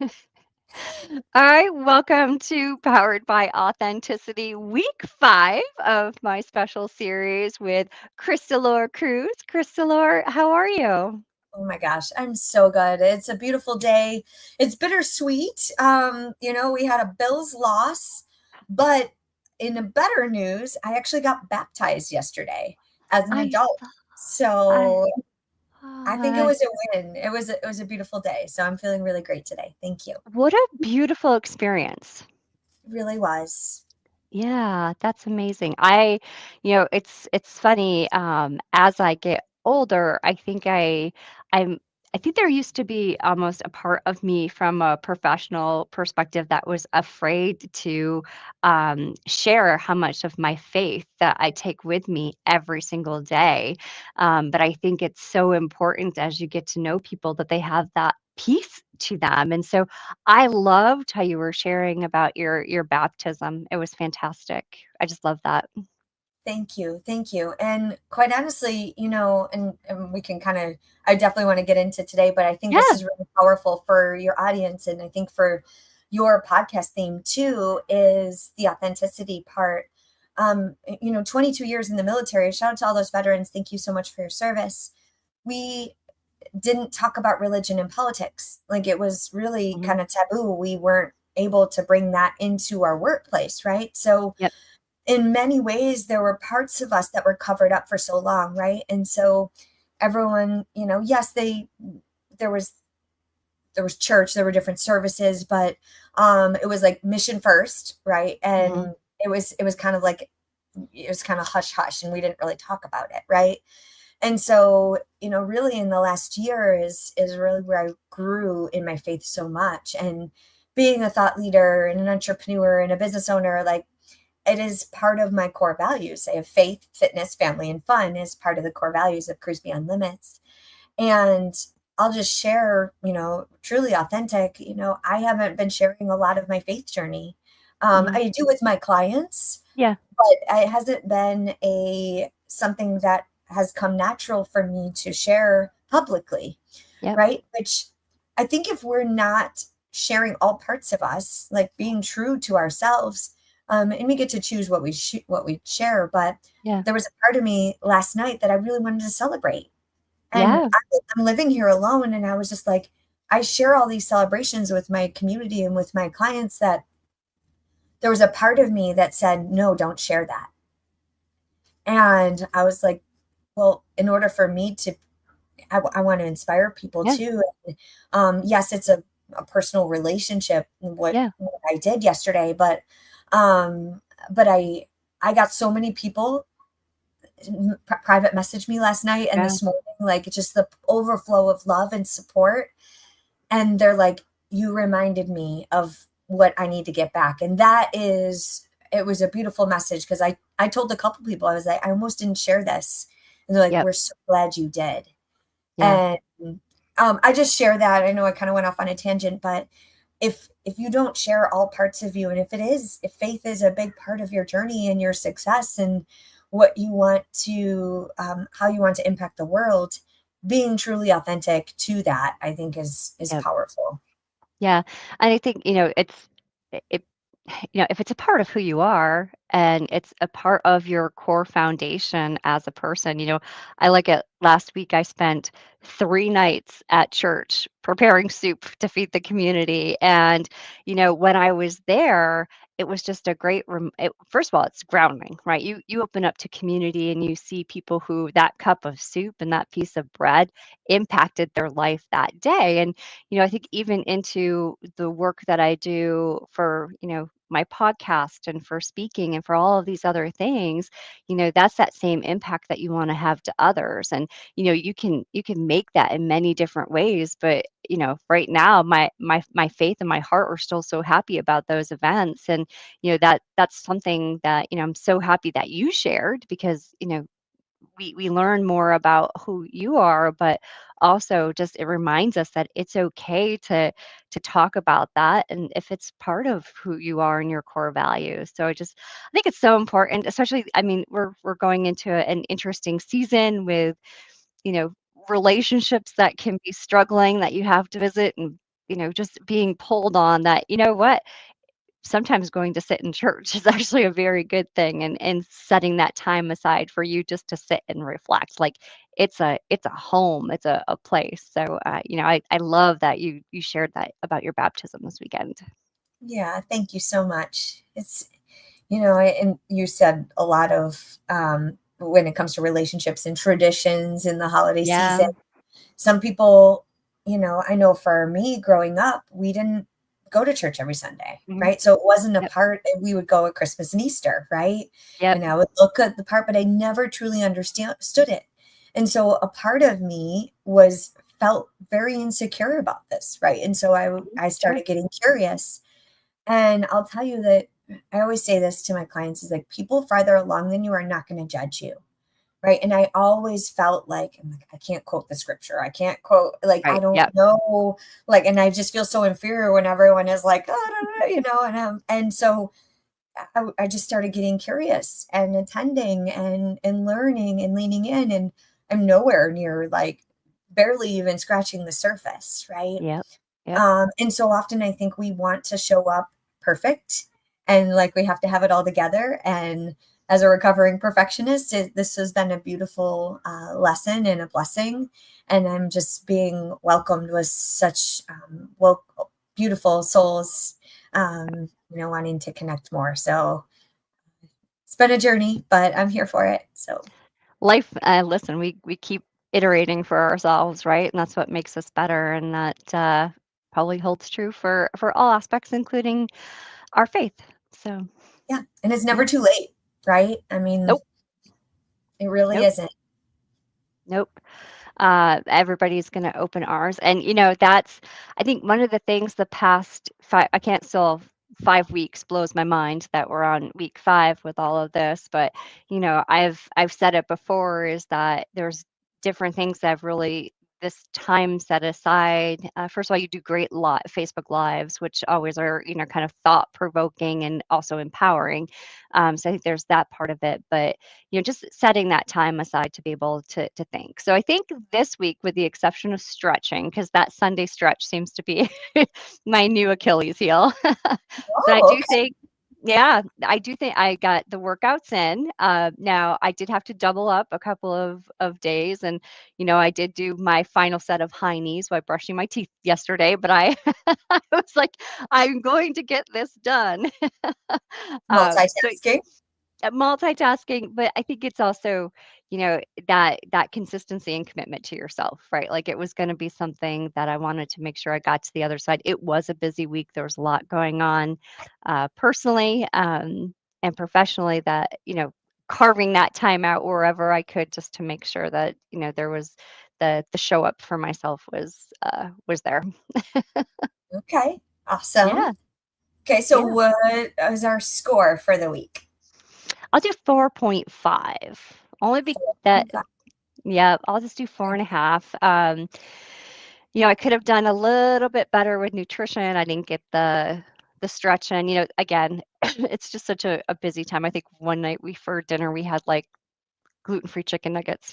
All right, welcome to Powered by Authenticity, week 5 of my special series with Crystalore Cruz. Crystalore, how are you? Oh my gosh, I'm so good. It's a beautiful day. It's bittersweet. We had a Bills loss, but in a better news, I actually got baptized yesterday as an I adult. saw, I, So I think it uh, was a win. It was a beautiful day. So I'm feeling really great today. Thank you. what a beautiful experience. It really was. Yeah, that's amazing. It's funny, as I get older, I'm I think there used to be almost a part of me from a professional perspective that was afraid to share how much of my faith that I take with me every single day. But I think it's so important as you get to know people that they have that peace to them. And so I loved how you were sharing about your baptism. It was fantastic. I just love that. Thank you. Thank you. And quite honestly, and we can I definitely want to get into today, but I think this Yeah. is really powerful for your audience. And I think for your podcast theme too, is the authenticity part. 22 years in the military, shout out to all those veterans. Thank you so much for your service. We didn't talk about religion and politics. Like it was really Mhm. kind of taboo. We weren't able to bring that into our workplace, right? So, Yep. in many ways there were parts of us that were covered up for so long, right? And so everyone, yes, there was there was church, there were different services, but it was like mission first, right? Mhm. And it was kind of like it was kind of hush hush and we didn't really talk about it, right? And so, really in the last year is really where I grew in my faith so much. And being a thought leader and an entrepreneur and a business owner, like it is part of my core values. I have faith, fitness, family, and fun is part of the core values of Cruise Beyond Limits. And I'll just share, truly authentic. I haven't been sharing a lot of my faith journey. Mhm. I do with my clients, Yeah. but it hasn't been a something that has come natural for me to share publicly, Yep. right? Which I think if we're not sharing all parts of us, like being true to ourselves, and we get to choose what we share, but Yeah. there was a part of me last night that I really wanted to celebrate, and Yeah. I'm living here alone, and I was just like, I share all these celebrations with my community and with my clients that there was a part of me that said, no, don't share that. And I was like, well, in order for me to I want to inspire people Yeah. too. And, yes, it's a personal relationship, Yeah. what I did yesterday, um, but I got so many people private message me last night and Yeah. this morning, like it's just the overflow of love and support. And they're like, you reminded me of what I need to get back. And it was a beautiful message because I told a couple people, I was like, I almost didn't share this. And they're like, Yep. we're so glad you did. Yeah. And, I just share that. I know I kind of went off on a tangent, but if you don't share all parts of you, and if faith is a big part of your journey and your success and what you want to, how you want to impact the world, being truly authentic to that, I think is Yep. powerful. Yeah. And I think, it if it's a part of who you are and it's a part of your core foundation as a person, I like it. Last week, I spent 3 nights at church preparing soup to feed the community. And, when I was there, it was just a great, first of all, it's grounding, right? You open up to community and you see people who that cup of soup and that piece of bread impacted their life that day. And I think even into the work that I do for, my podcast and for speaking and for all of these other things, that's that same impact that you want to have to others. And, you can make that in many different ways. But, right now my faith and my heart are still so happy about those events. And, that's something that, I'm so happy that you shared because, we learn more about who you are, but also just it reminds us that it's okay to talk about that and if it's part of who you are and your core values. So I think it's so important, especially I mean, we're going into an interesting season with, you know, relationships that can be struggling that you have to visit and just being pulled on that, you know what? Sometimes going to sit in church is actually a very good thing, and setting that time aside for you just to sit and reflect. Like it's a home, it's a place. So I love that you shared that about your baptism this weekend. Yeah, thank you so much. It's, and you said a lot of, when it comes to relationships and traditions in the holiday season. Yeah. Some people, I know for me growing up, we didn't go to church every Sunday, Mhm. right? So it wasn't a Yep. part we would go at Christmas and Easter, right? Yep. And I would look at the part, but I never truly understood it. And so a part of me was felt very insecure about this, right? And so I Sure. started getting curious. And I'll tell you that I always say this to my clients is like people farther along than you are not going to judge you. Right, and I always felt like, I'm like, "I can't quote the scripture, I can't quote," like, I Right. don't Yep. know, like, and I just feel so inferior when everyone is like, "Oh, no, no," and so I just started getting curious and attending and learning and leaning in, and I'm nowhere near, like, barely even scratching the surface, right? Yep. Yep. And so often I think we want to show up perfect and like we have to have it all together. And as a recovering perfectionist, this has been a beautiful lesson and a blessing. And I'm just being welcomed with such beautiful souls, wanting to connect more. So it's been a journey, but I'm here for it. So Life, listen, we keep iterating for ourselves, right? And that's what makes us better, and that probably holds true for all aspects, including our faith. So, yeah, and it's never yeah. too late, right? I mean, Nope. it really Nope. isn't. Nope. Everybody's going to open ours. And, that's, I think one of the things the past I can't still, 5 weeks blows my mind that we're on week 5 with all of this. But, I've said it before is that there's different things that have really this time set aside. First of all, you do great Facebook Lives, which always are, kind of thought provoking and also empowering. So I think there's that part of it. But just setting that time aside to be able to think. So I think this week, with the exception of stretching, because that Sunday stretch seems to be my new Achilles heel. But I Oh, do okay. think, yeah, I do think I got the workouts in. Now I did have to double up a couple of days, and I did do my final set of high knees while brushing my teeth yesterday. But I, I was like, I'm going to get this done. So Multitasking. multitasking, but I think it's also, that consistency and commitment to yourself, right? Like it was going to be something that I wanted to make sure I got to the other side. It was a busy week. There was a lot going on personally and professionally that, carving that time out wherever I could just to make sure that, there was the show up for myself was there. Okay, awesome. Yeah. Okay, so Yeah. what is our score for the week? I'll do 4.5. Only be that 4.5. Yeah, I'll just do 4.5. I could have done a little bit better with nutrition. I didn't get the stretch in. Again, it's just such a busy time. I think one night for dinner we had like gluten-free chicken nuggets,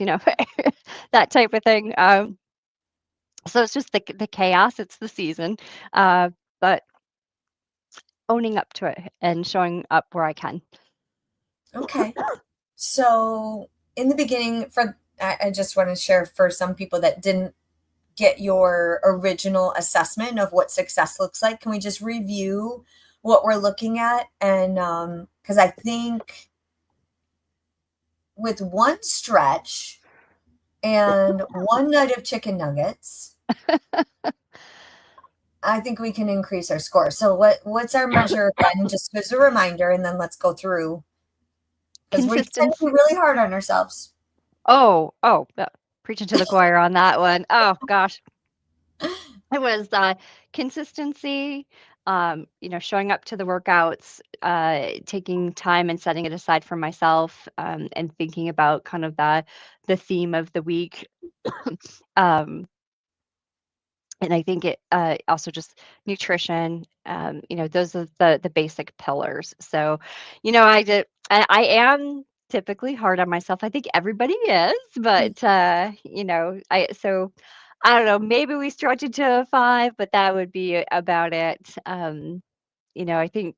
that type of thing. So it's just the chaos. It's the season, but owning up to it and showing up where I can. Okay. So in the beginning, I just want to share for some people that didn't get your original assessment of what success looks like. Can we just review what we're looking at? And because I think with one stretch and one nut of chicken nuggets, I think we can increase our score. So what's our measure again? Just as a reminder, and then let's go through because we tend to be Consistency. really hard on ourselves. Oh, preaching to the choir on that one. Oh gosh. It was, consistency, showing up to the workouts, taking time and setting it aside for myself, and thinking about kind of the theme of the week. Um, and I think it, also just nutrition, those are the basic pillars. So, I am typically hard on myself. I think everybody is, but, I so I don't know, maybe we stretch it to a 5, but that would be about it. I think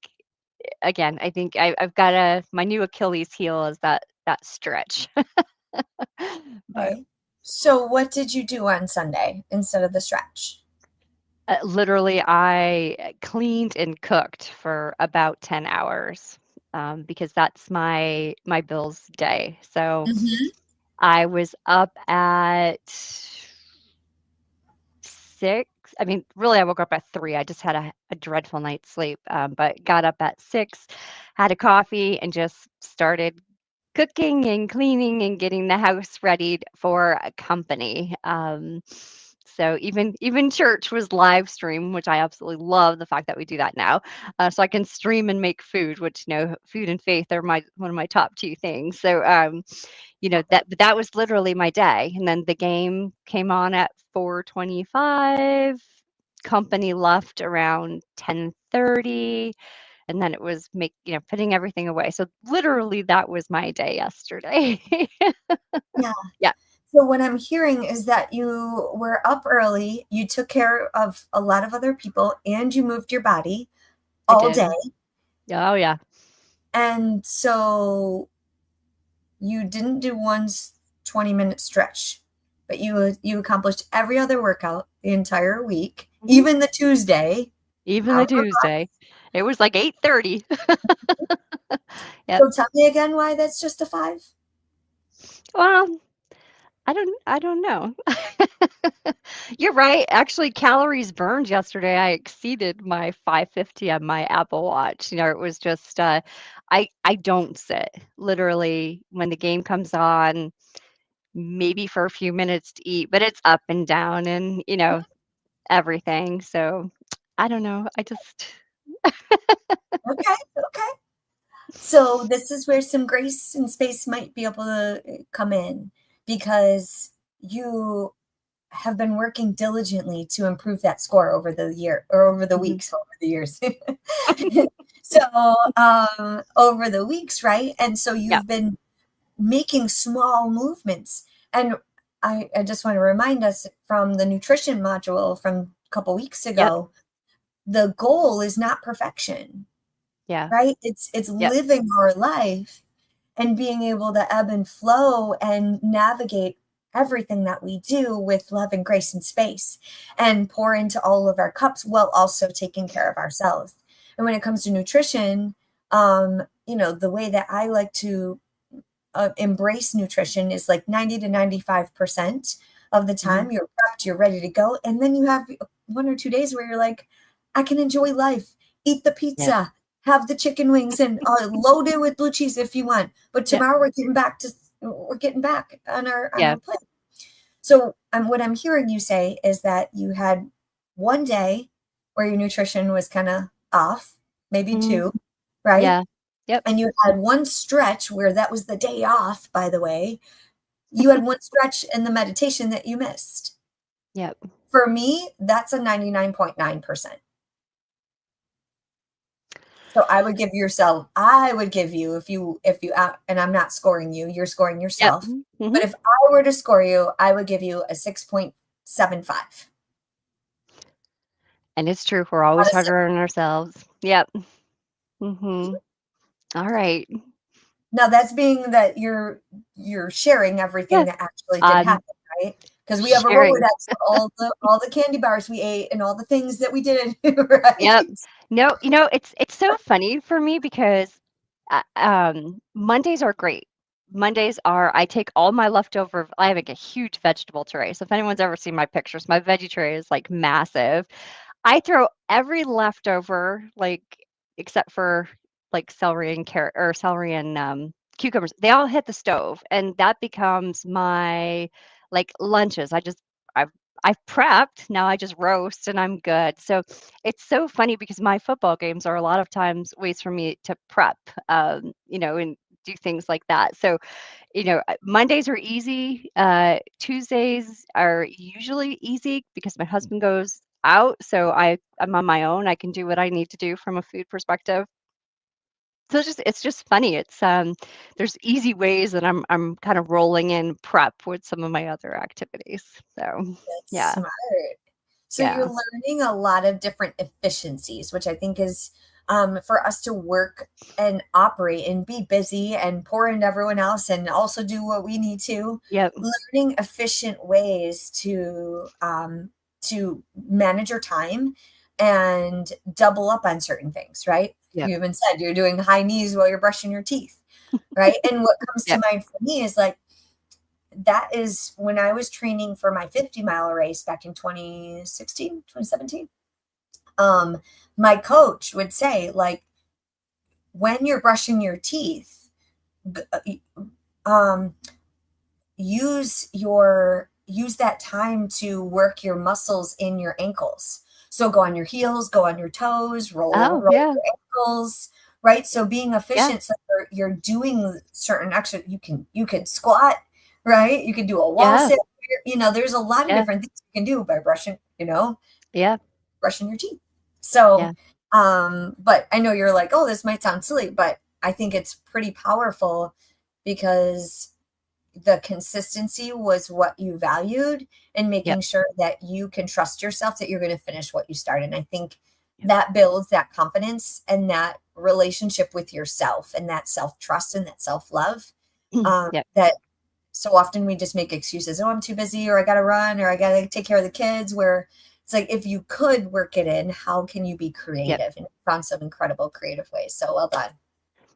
again, I think I've got a my new Achilles heel is that stretch. But Okay. So what did you do on Sunday instead of the stretch? literally, I cleaned and cooked for about 10 hours, because that's my Bills day. So Mhm. I was up at 6. I mean, really, I woke up at 3. I just had a dreadful night's sleep, but got up at 6, had a coffee, and just started cooking and cleaning and getting the house ready for a company. So even church was live stream, which I absolutely love the fact that we do that now. So I can stream and make food, which food and faith are my one of my top two things. So that was literally my day, and then the game came on at 4:25. Company left around 10:30, and then it was putting everything away. So literally that was my day yesterday. Yeah. Yeah, So what I'm hearing is that you were up early, you took care of a lot of other people, and you moved your body I all day. did. Oh, yeah. And so you didn't do one 20-minute stretch, but you accomplished every other workout the entire week, Mhm. even the Tuesday. Even the Power. Tuesday. It was like 8:30. Yep. So tell me again why that's just a 5? Well, I don't know. You're right. Actually, calories burned yesterday, I exceeded my 550 on my Apple Watch. It was just I don't sit. Literally, when the game comes on, maybe for a few minutes to eat, but it's up and down and, everything. So, I don't know. I just Okay, okay. So this is where some grace and space might be able to come in because you have been working diligently to improve that score over the year or over the Mhm. weeks, over the years. So, over the weeks, right? And so Yep, you've been making small movements. And I just want to remind us from the nutrition module from a couple weeks yep, ago, the goal is not perfection, yeah, right? It's yep, living our life and being able to ebb and flow and navigate everything that we do with love and grace and space and pour into all of our cups while also taking care of ourselves. And when it comes to nutrition, the way that I like to embrace nutrition is like 90 to 95% of the mhm, time you're prepped, you're ready to go. And then you have 1 or 2 days where you're like, I can enjoy life, eat the yep, pizza, have the chicken wings, and load it with blue cheese if you want. But yep, tomorrow we're getting back on our yeah, plate. So what I'm hearing you say is that you had one day where your nutrition was kind of off, maybe mhm, two, right? yeah, yep, And you had one stretch where that was the day off, by the way. You had one stretch in the meditation that you missed. yep. For me, that's a 99.9%. So I would give you if you out, and I'm not scoring you, you're scoring Yep. yourself. Mhm. But if I were to score you, I would give you a 6.75 And it's true, we're out always of 6. harder on ourselves. Yep. Mhm. Alright. Now that's being that you're sharing everything Yeah, that actually did I'm happen, right? Because we have a sharing. Rolodex of all the candy bars we ate and all the things that we did, right? Yep. No, it's so funny for me because, Mondays are great. Mondays are I take all my leftover I have, like, a huge vegetable tray, so if anyone's ever seen my pictures, my veggie tray is, like, massive. I throw every leftover, like, except for, like, celery and carrot or celery and, cucumbers, they all hit the stove, and that becomes my, like, lunches. I've I've prepped, now I just roast and I'm good. So, it's so funny because my football games are a lot of times ways for me to prep, and do things like that. So, Mondays are easy. Tuesdays are usually easy because my husband goes out, so I'm on my own. I can do what I need to do from a food perspective. So it's just funny. There's easy ways that I'm kind of rolling in prep with some of my other activities. So That's yeah, smart. So you're yeah, learning a lot of different efficiencies, which I think is for us to work and operate and be busy and pour into everyone else and also do what we need to. yep, Learning efficient ways to manage your time and double up on certain things, right? yep, You even said you're doing high knees while you're brushing your teeth, right? And what comes to yep. mind for me is like that is when I was training for my 50-mile race back in 2016, 2017. My coach would say, like, when you're brushing your teeth, um, use that time to work your muscles in your ankles. So go on your heels, go on your toes, Oh roll yeah, your ankles, right? So being yeah, efficient, so you're doing certain action. You could squat, right? You could do a wall yeah, sit. There's a lot of yeah, different things you can do by yeah, brushing your teeth. So, yeah, but I know you're like, oh, this might sound silly, but I think it's pretty powerful because the consistency was what you valued and yep, making sure that you can trust yourself that you're going to finish what you started. And I think yep, that builds that confidence and that relationship with yourself and that self trust and that self love. yep, That so often we just make excuses. Oh, I'm too busy, or I got to run, or I got to take care of the kids. Where it's like, if you could work it in, how can you be yep. creative? And you found some incredible creative ways. So well done.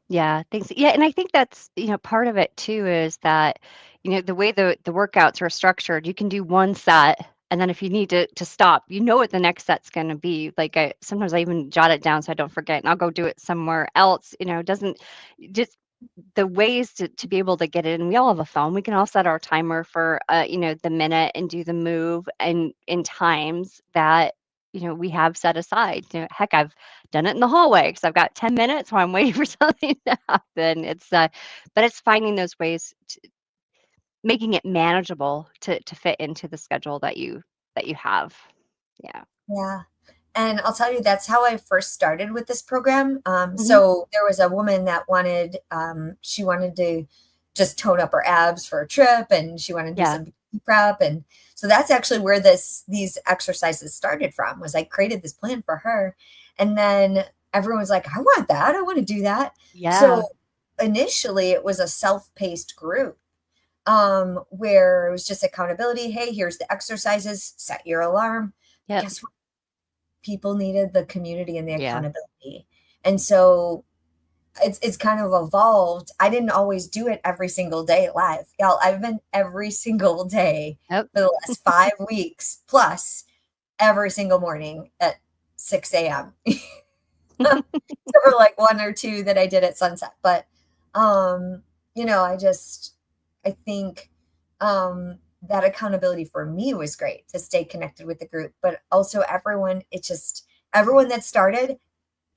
Yeah, thanks. Yeah, and I think that's, part of it too is that, the way the workouts are structured, you can do one set and then if you need to stop, you know what the next set's going to be. Like sometimes I even jot it down so I don't forget and I'll go do it somewhere else, doesn't just the ways to be able to get it and we all have a phone. We can all set our timer for the minute and do the move and in times that we have set aside. Heck, I've done it in the hallway because I've got 10 minutes while I'm waiting for something to happen. But it's finding those ways making it manageable to fit into the schedule that you have. Yeah. Yeah. And I'll tell you, that's how I first started with this program. Hmm. So there was a woman that she wanted to just tone up her abs for a trip and she wanted to do Yeah. some prep. And so that's actually where these exercises started from was I created this plan for her. And then everyone was like, I want that. I want to do that. Yeah. So initially it was a self-paced group where it was just accountability. Hey, here's the exercises, set your alarm. But Yep. guess what? People needed the community and the Yeah. accountability. And so it's kind of evolved. I didn't always do it every single day live. Y'all, I've been every single day Yep. for the last 5 weeks plus every single morning at 6 a.m. Except for like one or two that I did at sunset. But um, I think that accountability for me was great to stay connected with the group, but also everyone that started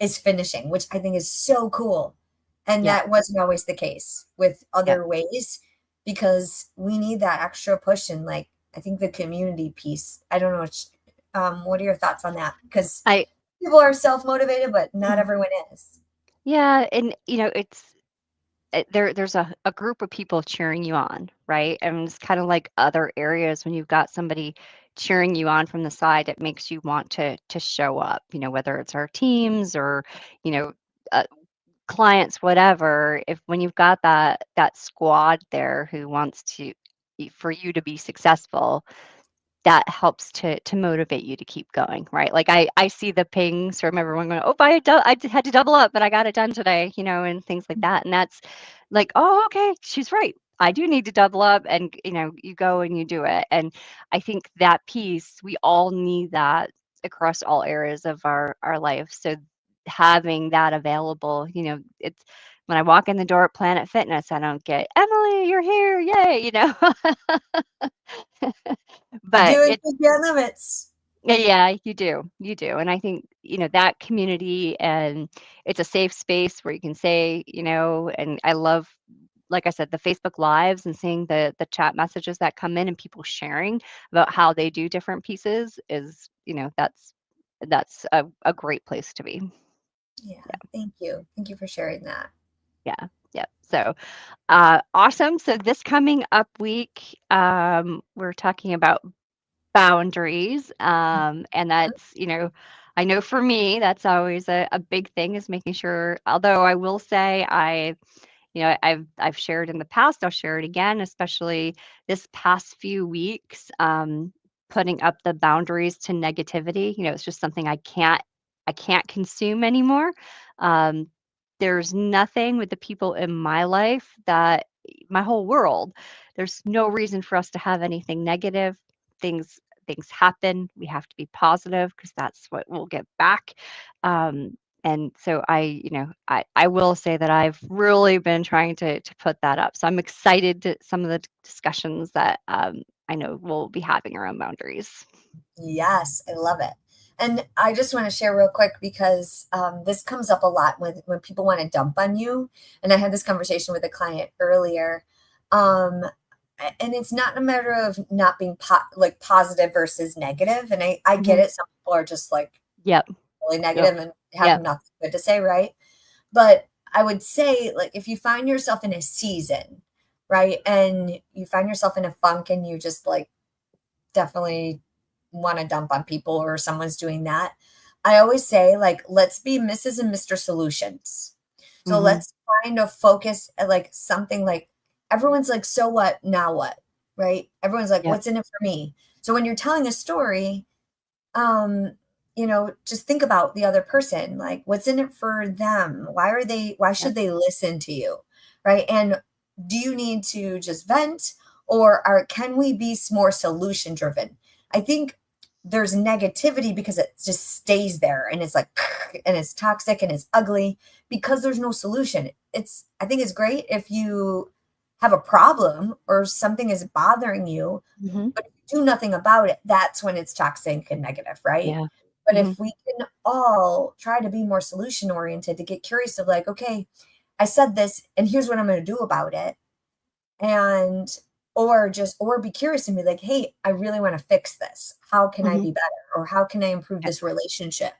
is finishing, which I think is so cool. And Yep. that wasn't always the case with Yep. other ways because we need that extra push and like I think the community piece. I don't know what are your thoughts on that? Because I people are self-motivated, but not everyone is. Yeah, and there's a group of people cheering you on, right? And it's kind of like other areas when you've got somebody cheering you on from the side, it makes you want to show up, whether it's our teams or, you know, uh, clients, whatever. If when you've got that squad there who wants for you to be successful, that helps to motivate you to keep going, right? Like I see the pings from everyone going, "Oh, had to double up, but I got it done today," and things like that. And that's like, "Oh, okay, she's right. I do need to double up," and you go and you do it. And I think that piece, we all need that across all areas of our life. So having that available, it's when I walk in the door at Planet Fitness, I don't get, "Emily, you're here, yay," but Doing it your limits. yeah, you do, and I think, that community and it's a safe space where you can say, and I love, like I said, the Facebook Lives and seeing the chat messages that come in and people sharing about how they do different pieces is, that's a great place to be. Yeah. Thank you. Thank you for sharing that. Yeah. Yeah. So, awesome. So this coming up week, we're talking about boundaries. And that's, I know for me, that's always a big thing is making sure, although I will say I've shared in the past, I'll share it again, especially this past few weeks, putting up the boundaries to negativity. It's just something I can't consume anymore. Um, there's nothing with the people in my life that my whole world, there's no reason for us to have anything negative. Things happen. We have to be positive because that's what we'll get back. Um, and so I will say that I've really been trying to put that up. So I'm excited to some of the discussions that I know we'll be having around boundaries. Yes, I love it. And I just want to share real quick because this comes up a lot when people want to dump on you. And I had this conversation with a client earlier. Um, and it's not a matter of not being like positive versus negative. And I get Hmm. it. Some people are just like Yep. really Yep. negative and have Yep. nothing good to say, right? But I would say, like, if you find yourself in a season, right, and you find yourself in a funk and you just like definitely want to dump on people or someone's doing that, I always say, like, let's be Mrs. and Mr. Solutions. So Hmm. let's find a focus at like something like everyone's like, so what? Now what? Right? Everyone's like, Yep. what's in it for me? So when you're telling a story, um, just think about the other person. Like, what's in it for them? Why Yep. should they listen to you? Right. And do you need to just vent can we be more solution driven? I think there's negativity because it just stays there and it's like, and it's toxic and it's ugly because there's no solution. I think it's great if you have a problem or something is bothering you, Hmm. but if you do nothing about it, that's when it's toxic and negative, right? Yeah. But Hmm. if we can all try to be more solution oriented, to get curious of like, okay, I said this and here's what I'm going to do about it. And or be curious and be like, hey, I really want to fix this. How can I Hmm. be better? Or how can I improve Yep. this relationship?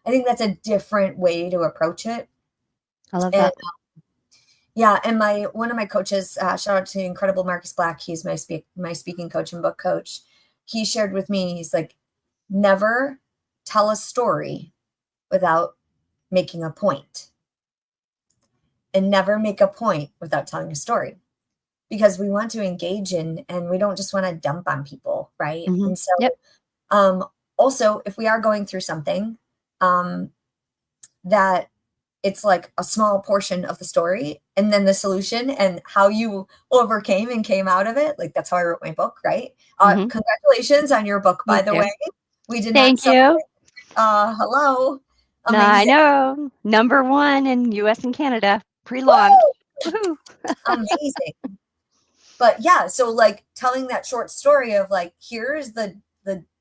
I think that's a different way to approach it. I love And that. yeah, and my one of my coaches, shout out to incredible Marcus Black. He's my speaking coach and book coach. He shared with me, he's like, never tell a story without making a point, and never make a point without telling a story because we want to engage in and we don't just want to dump on people, right? Hmm. And so, Yep. um, also, if we are going through something, um, that it's like a small portion of the story and then the solution and how you overcame and came out of it. Like that's how I wrote my book, right? Hmm. Congratulations on your book, by Thank the you. way. We did not Thank sell you. hello. No, I Amazing. know. Number one in US and Canada, pre-launch. Woo! Woohoo. Amazing. But yeah, so like telling that short story of like, here's the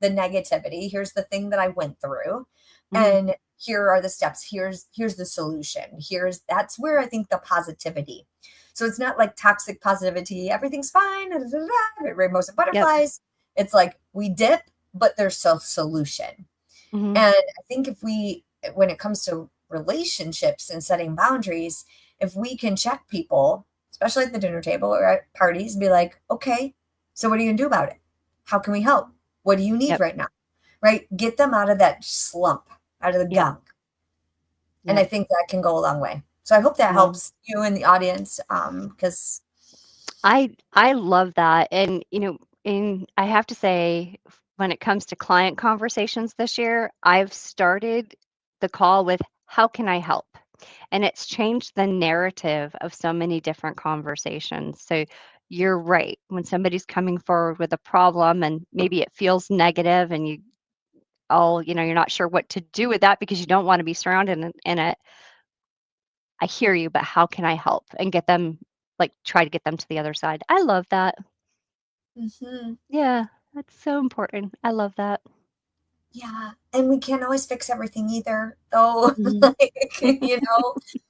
negativity, here's the thing that I went through, Hmm. and here are the steps, here's the solution, here's that's where I think the positivity. So it's not like toxic positivity, everything's fine, da, da, da, da, rainbows and Yep. butterflies. It's like we dip, but there's a solution. Hmm. And I think if when it comes to relationships and setting boundaries, if we can check people, especially at the dinner table or at parties, and be like, okay, so what are you going to do about it? How can we help? What do you need Yep. right now? Right? Get them out of that slump, out of the Yep. gunk. And I Yep. think that can go a long way. So I hope that No. helps you in the audience. Because I love that. And I have to say, when it comes to client conversations this year, I've started the call with how can I help? And it's changed the narrative of so many different conversations. So you're right. When somebody's coming forward with a problem and maybe it feels negative and you're not sure what to do with that because you don't want to be surrounded in it. I hear you, but how can I help and get them, like, try to get them to the other side? I love that. mhm. Yeah, that's so important. I love that. Yeah, and we can't always fix everything either, though, Mhm. like,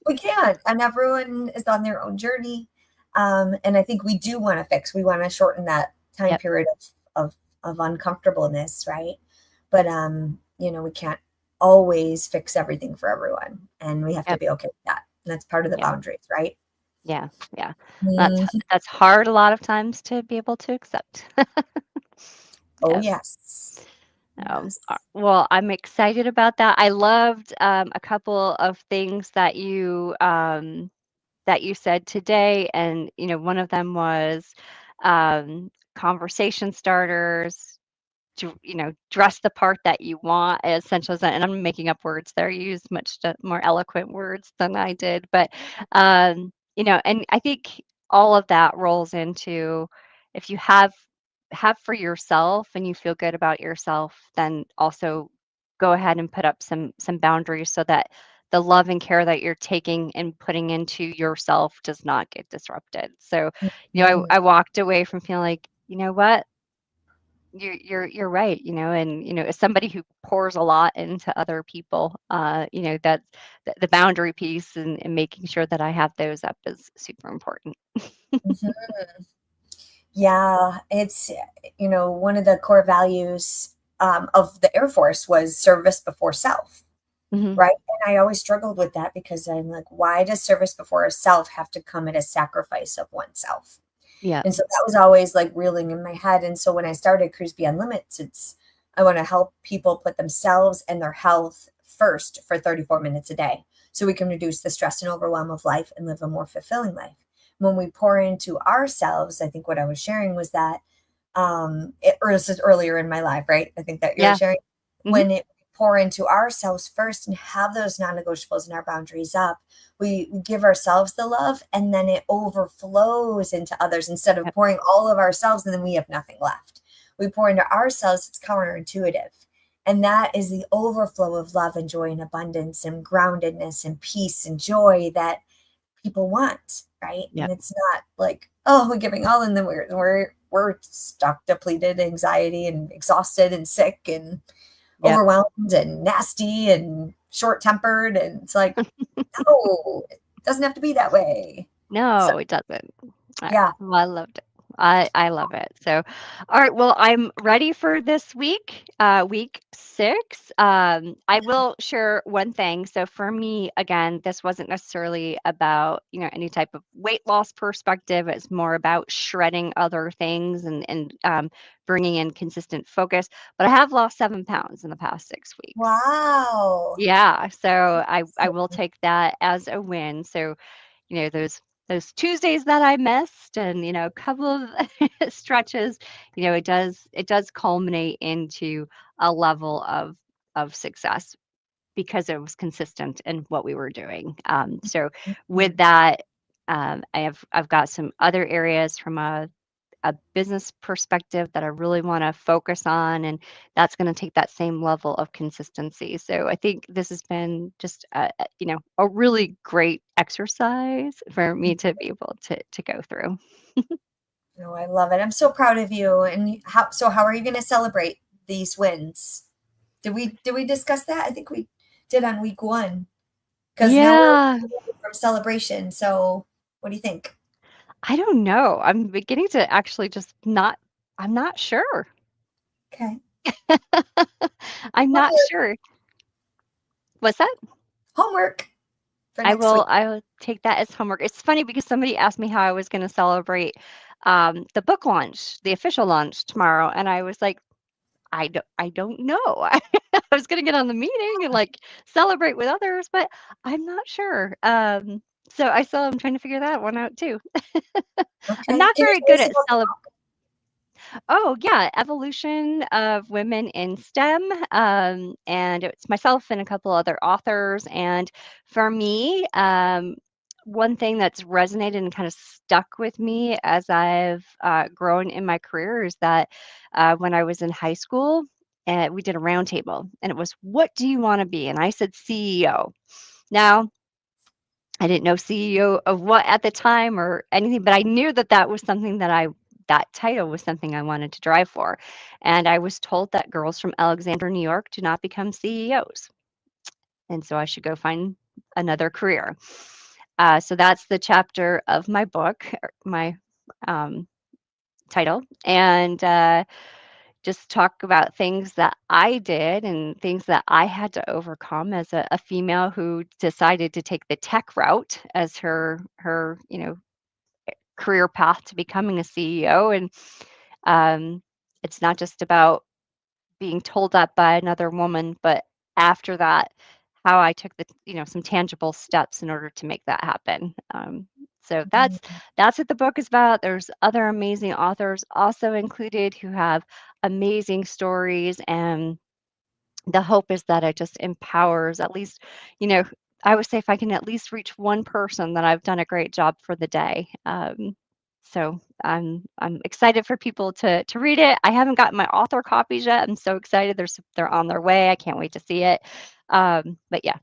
we can't, and everyone is on their own journey, and I think we wanna shorten that time Yep. period of of uncomfortableness, right? But, we can't. always fix everything for everyone. And we have to Yep. be okay with that. And that's part of the Yeah. boundaries, right? Yeah. Yeah. That's Mhm. that's hard a lot of times to be able to accept. Oh, Yes. yes. Yes. Well, I'm excited about that. I loved a couple of things that you said today, and one of them was conversation starters. Dress the part that you want, essential. And I'm making up words there. You used much more eloquent words than I did, but and I think all of that rolls into, if you have for yourself and you feel good about yourself, then also go ahead and put up some boundaries so that the love and care that you're taking and putting into yourself does not get disrupted. So, Mhm. I walked away from feeling like, you know what, you're right, and as somebody who pours a lot into other people, that's the boundary piece, and making sure that I have those up is super important. Mhm. Yeah, it's, one of the core values of the Air Force was service before self, Hmm. right? And I always struggled with that because I'm like, why does service before a self have to come at a sacrifice of oneself? Yeah. And so that was always like reeling in my head. And so when I started Cruise Beyond Limits, I want to help people put themselves and their health first for 34 minutes a day so we can reduce the stress and overwhelm of life and live a more fulfilling life. When we pour into ourselves, I think what I was sharing was that, or this is earlier in my life, right? I think that you were Yeah. sharing Hmm. when it pour into ourselves first and have those non-negotiables and our boundaries up, we give ourselves the love and then it overflows into others instead of Yep. pouring all of ourselves and then we have nothing left. We pour into ourselves, it's counterintuitive. And that is the overflow of love and joy and abundance and groundedness and peace and joy that people want, right? And Yep. it's not like, oh, we're giving all and then we're stuck, depleted, anxiety and exhausted and sick and Yep. overwhelmed and nasty and short tempered. And it's like, no, it doesn't have to be that way. So, No, it doesn't. yeah. Well, I loved it. I love it. So, all right. Well, I'm ready for this week, week 6. I will share one thing. So, for me, again, this wasn't necessarily about any type of weight loss perspective. It's more about shredding other things and bringing in consistent focus. But I have lost 7 pounds in the past 6 weeks. Wow. Yeah, so I will take that as a win. So, those Tuesdays that I missed, and a couple of stretches, it does culminate into a level of success because it was consistent in what we were doing. So with Mhm. that, I've got some other areas from a business perspective that I really want to focus on, and that's going to take that same level of consistency. So I think this has been just a really great exercise for me to be able to go through. Oh, I love it. I'm so proud of you. And how are you going to celebrate these wins? Did we discuss that? I think we did on week 1 because now we're Yeah, from celebration. So what do you think? I don't know. I'm beginning to actually just not. I'm not sure. Okay. I'm not Homework. sure. What's that? Homework for I next will week. I will take that as homework. It's funny because somebody asked me how I was gonna celebrate, the book launch, the official launch tomorrow, and I was like, I don't know." I was gonna get on the meeting and, like, celebrate with others, but I'm not sure. So I still am trying to figure that one out too. I'm Okay. not Can you very tell good us at about the celebrating. book? Oh, yeah, Evolution of Women in STEM, and it's myself and a couple other authors, and for me, one thing that's resonated and kind of stuck with me as I've, grown in my career is that, when I was in high school, we did a roundtable, and it was, "What do you wanna be?" And I said, "CEO." Now, I didn't know CEO of what at the time or anything, but I knew that that title was something I wanted to drive for. And I was told that girls from Alexandria, New York do not become CEOs. And so I should go find another career. So that's the chapter of my book, my um, title. And just talk about things that I did and things that I had to overcome as a female who decided to take the tech route as her career path to becoming a CEO. And it's not just about being told that by another woman, but after that, how I took some tangible steps in order to make that happen. So Mhm. that's what the book is about. There's other amazing authors also included who have amazing stories, and the hope is that it just empowers at least, you know, I would say if I can at least reach one person, that I've done a great job for the day. So I'm excited for people to read it. I haven't gotten my author copies yet. I'm so excited. They're on their way. I can't wait to see it. But yeah.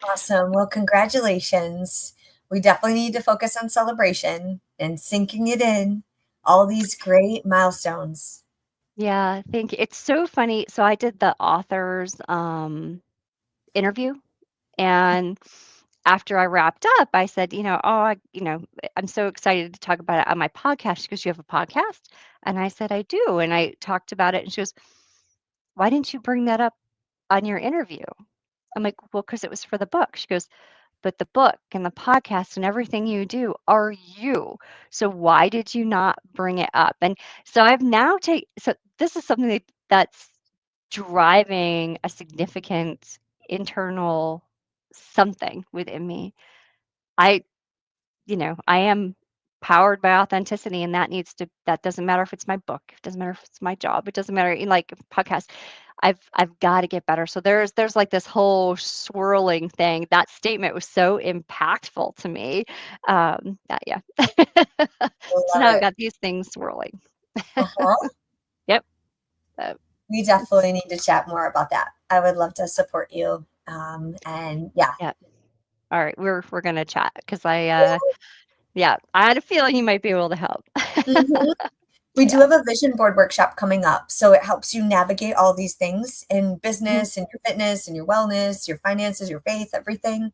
Awesome. Well, congratulations. We definitely need to focus on celebration and sinking it in. All these great milestones. Yeah, thank you. It's so funny. So I did the author's interview. And after I wrapped up, I said, I'm so excited to talk about it on my podcast. She goes, "You have a podcast?" And I said, "I do." And I talked about it. And she goes, "Why didn't you bring that up on your interview?" I'm like, "Well, because it was for the book." She goes, "But the book and the podcast and everything you do are you. So why did you not bring it up?" And so so this is something that's driving a significant internal something within me. I, I am powered by authenticity, and that doesn't matter if it's my book, it doesn't matter if it's my job, it doesn't matter in like podcast. I've got to get better. So there's like this whole swirling thing. That statement was so impactful to me. Yeah. I So love now I've it. got these things swirling. Uh-huh. Yep. Uh, We definitely need to chat more about that. I would love to support you. And yeah. yeah. All right. We're gonna chat because yeah, I had a feeling you might be able to help. Mhm. We do Yeah. have a vision board workshop coming up. So it helps you navigate all these things in Mhm. business and your fitness and your wellness, your finances, your faith, everything.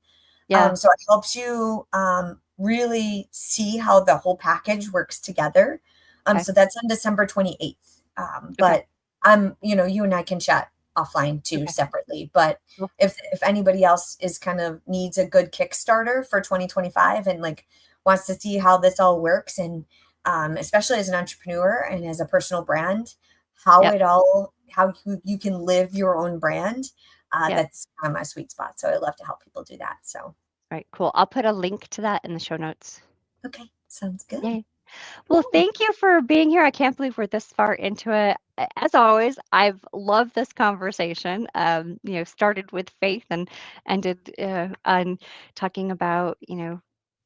Yeah. So it helps you really see how the whole package works together. Okay. So that's on December 28th. Okay. But you and I can chat offline too, Okay. separately. But Cool. if anybody else is kind of needs a good Kickstarter for 2025 and like wants to see how this all works, and especially as an entrepreneur and as a personal brand, Yep. how you can live your own brand. Yep. That's kind of my sweet spot. So I love to help people do that. So. All right. Cool. I'll put a link to that in the show notes. Okay, sounds good. Yay. Well, Cool. thank you for being here. I can't believe we're this far into it. As always, I've loved this conversation. Started with faith and ended on talking about,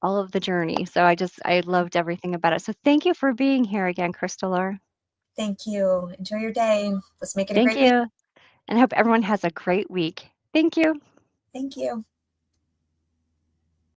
all of the journey. So I loved everything about it. So thank you for being here again, Crystal. Thank you. Enjoy your day. Let's make it a Thank great week. you. And I hope everyone has a great week. Thank you. Thank you.